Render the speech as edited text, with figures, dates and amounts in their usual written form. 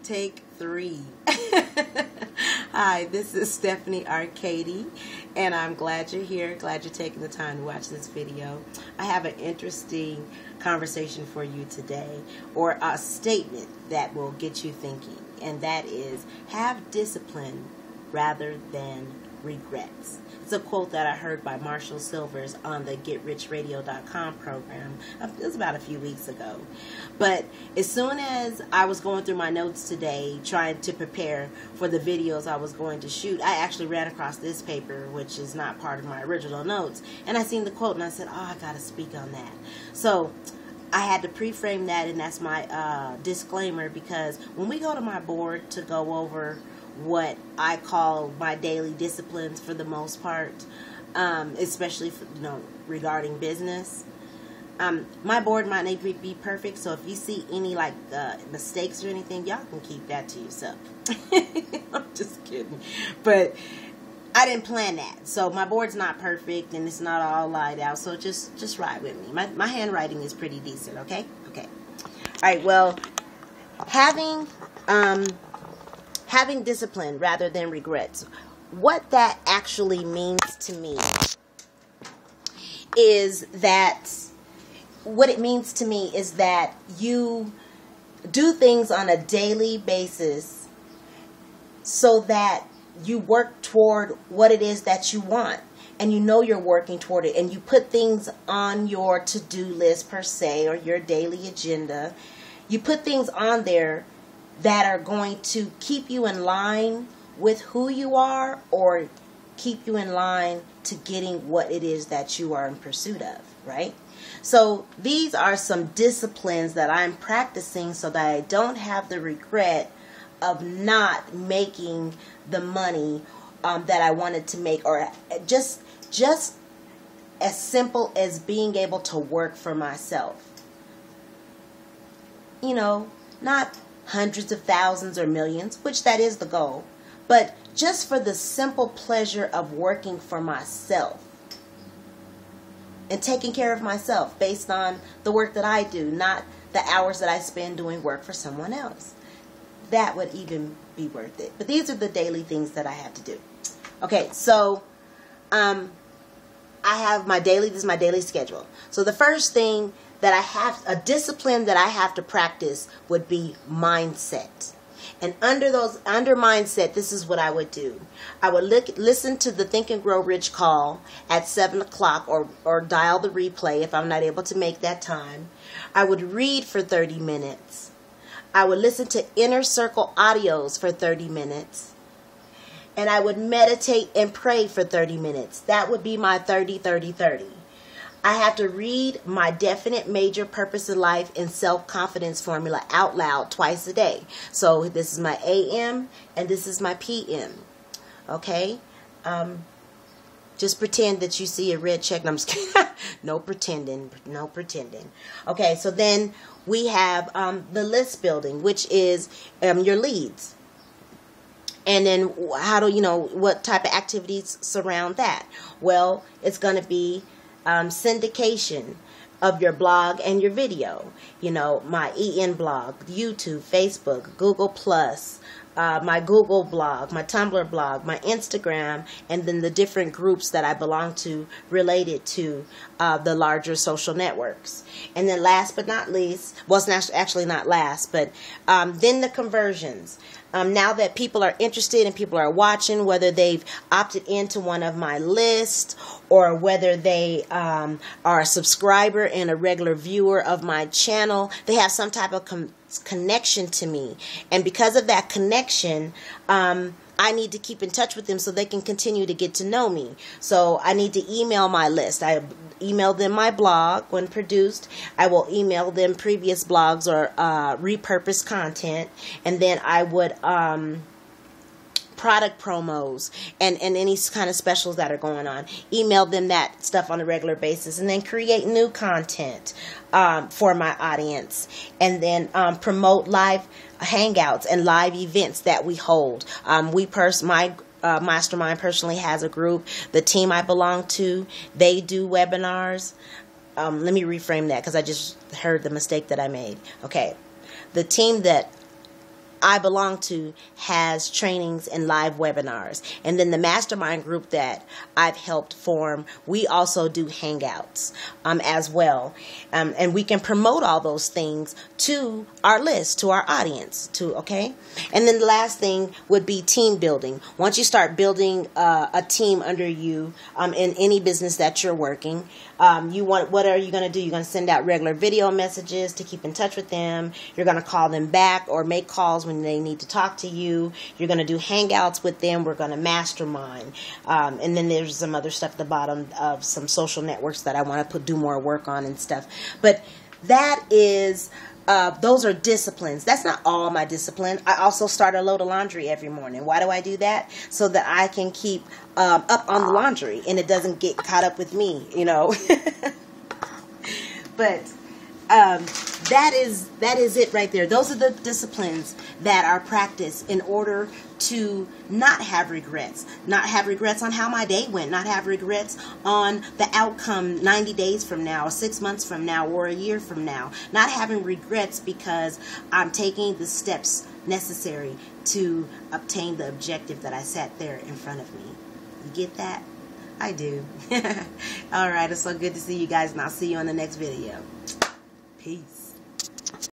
Take 3. Hi, this is Stephanie Arcady, and I'm glad you're here. Glad you're taking the time to watch this video. I have an interesting conversation for you today, or a statement that will get you thinking, and that is, have discipline rather than regrets. It's a quote that I heard by Marshall Silvers on the GetRichRadio.com program. It was about a few weeks ago. But as soon as I was going through my notes today, trying to prepare for the videos I was going to shoot, I actually ran across this paper, which is not part of my original notes, and I seen the quote and I said, oh, I gotta speak on that. So I had to pre-frame that, and that's my disclaimer, because when we go to my board to go over what I call my daily disciplines for the most part, especially for, regarding business, my board might not be perfect, so if you see any mistakes or anything, y'all can keep that to yourself. I'm just kidding, but I didn't plan that, so my board's not perfect and it's not all laid out, so just ride with me. My handwriting is pretty decent. Okay. All right. Well, having discipline rather than regrets. What that actually means to me is that you do things on a daily basis so that you work toward what it is that you want, and you know you're working toward it, and you put things on your to-do list per se, or your daily agenda. You put things on there that are going to keep you in line with who you are, or keep you in line to getting what it is that you are in pursuit of, right? So these are some disciplines that I'm practicing so that I don't have the regret of not making the money that I wanted to make, or just as simple as being able to work for myself. Not hundreds of thousands or millions, which that is the goal, but just for the simple pleasure of working for myself and taking care of myself based on the work that I do, not the hours that I spend doing work for someone else. That would even be worth it. But these are the daily things that I have to do. Okay, so I have this is my daily schedule. So the first thing that a discipline that I have to practice would be mindset. And under mindset, this is what I would do. I would listen to the Think and Grow Rich call at 7 o'clock, or dial the replay if I'm not able to make that time. I would read for 30 minutes. I would listen to Inner Circle audios for 30 minutes. And I would meditate and pray for 30 minutes. That would be my 30-30-30. I have to read my definite major purpose in life and self-confidence formula out loud twice a day. So this is my AM and this is my PM. Okay? Just pretend that you see a red check. No, I'm just kidding. No pretending. Okay, so then we have the list building, which is your leads. And then what type of activities surround that? Well, it's going to be syndication of your blog and your video. My EN blog, YouTube, Facebook, Google Plus, my Google blog, my Tumblr blog, my Instagram, and then the different groups that I belong to related to the larger social networks. And then last but not least, well, it's actually not last, but then the conversions. Now that people are interested and people are watching, whether they've opted into one of my lists or whether they are a subscriber and a regular viewer of my channel, they have some type of connection to me. And because of that connection, I need to keep in touch with them so they can continue to get to know me. So I need to email my list. I email them my blog when produced. I will email them previous blogs or repurposed content. And then I would product promos and any kind of specials that are going on. Email them that stuff on a regular basis, and then create new content for my audience, and then promote live hangouts and live events that we hold. My mastermind personally has a group. The team I belong to, they do webinars. Let me reframe that because I just heard the mistake that I made. Okay. The team that I belong to has trainings and live webinars. And then the mastermind group that I've helped form, we also do hangouts as well. And we can promote all those things to our list, to our audience, okay? And then the last thing would be team building. Once you start building a team under you in any business that you're working, what are you going to do? You're going to send out regular video messages to keep in touch with them. You're going to call them back or make calls when they need to talk to you. You're going to do hangouts with them. We're going to mastermind. And then there's some other stuff at the bottom of some social networks that I want to do more work on and stuff. But that is... those are disciplines. That's not all my discipline. I also start a load of laundry every morning. Why do I do that? So that I can keep up on the laundry and it doesn't get caught up with me, you know. But that is it right there. Those are the disciplines that are practiced in order to not have regrets. Not have regrets on how my day went. Not have regrets on the outcome 90 days from now, or 6 months from now, or a year from now. Not having regrets because I'm taking the steps necessary to obtain the objective that I set there in front of me. You get that? I do. All right, it's so good to see you guys, and I'll see you on the next video. Peace.